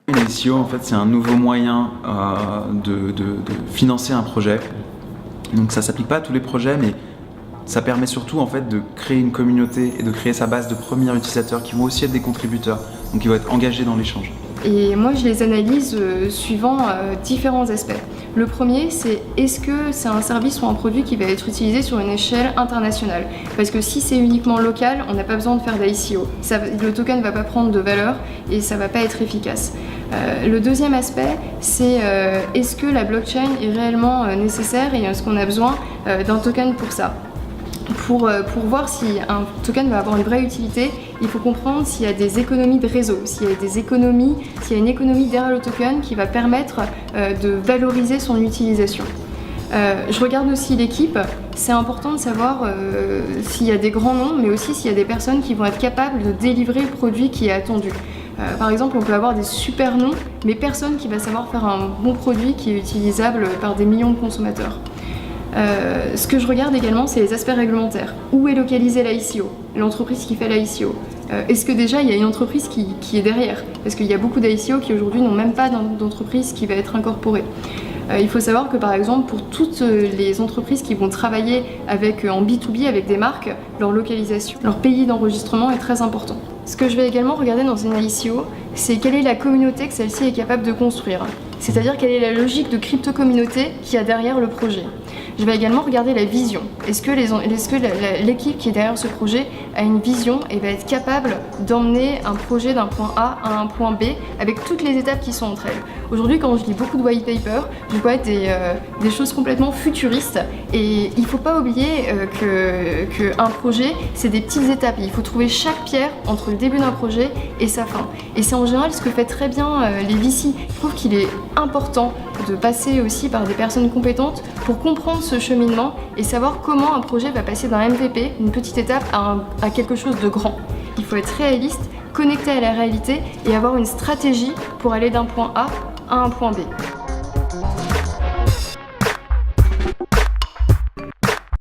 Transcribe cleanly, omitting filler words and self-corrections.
Une ICO, en fait, c'est un nouveau moyen de financer un projet. Donc ça s'applique pas à tous les projets, mais ça permet surtout en fait de créer une communauté et de créer sa base de premiers utilisateurs qui vont aussi être des contributeurs, donc qui vont être engagés dans l'échange. Et moi, je les analyse suivant différents aspects. Le premier, c'est est-ce que c'est un service ou un produit qui va être utilisé sur une échelle internationale? Parce que si c'est uniquement local, on n'a pas besoin de faire d'ICO. Le token ne va pas prendre de valeur et ça ne va pas être efficace. Le deuxième aspect, c'est est-ce que la blockchain est réellement nécessaire et est-ce qu'on a besoin d'un token pour ça? Pour voir si un token va avoir une vraie utilité, il faut comprendre s'il y a des économies de réseau, s'il y a une économie derrière le token qui va permettre de valoriser son utilisation. Je regarde aussi l'équipe, c'est important de savoir s'il y a des grands noms, mais aussi s'il y a des personnes qui vont être capables de délivrer le produit qui est attendu. Par exemple, on peut avoir des super noms, mais personne qui va savoir faire un bon produit qui est utilisable par des millions de consommateurs. Ce que je regarde également, c'est les aspects réglementaires. Où est localisée la ICO? L'entreprise qui fait la ICO. Est-ce que déjà il y a une entreprise qui est derrière? Parce qu'il y a beaucoup d'ICO qui aujourd'hui n'ont même pas d'entreprise qui va être incorporée. Il faut savoir que par exemple pour toutes les entreprises qui vont travailler en B2B avec des marques, leur localisation, leur pays d'enregistrement est très important. Ce que je vais également regarder dans une ICO, c'est quelle est la communauté que celle-ci est capable de construire. C'est-à-dire quelle est la logique de crypto-communauté qu'il y a derrière le projet. Je vais également regarder la vision. Est-ce que l'équipe qui est derrière ce projet a une vision et va être capable d'emmener un projet d'un point A à un point B avec toutes les étapes qui sont entre elles. Aujourd'hui, quand je lis beaucoup de white paper, je vois des choses complètement futuristes et il ne faut pas oublier qu'un projet, c'est des petites étapes. Il faut trouver chaque pierre entre le début d'un projet et sa fin. Et c'est en général ce que fait très bien les VC. Je trouve qu'il est important de passer aussi par des personnes compétentes pour comprendre ce cheminement et savoir comment un projet va passer d'un MVP, une petite étape, à quelque chose de grand. Il faut être réaliste, connecté à la réalité et avoir une stratégie pour aller d'un point A à un point B.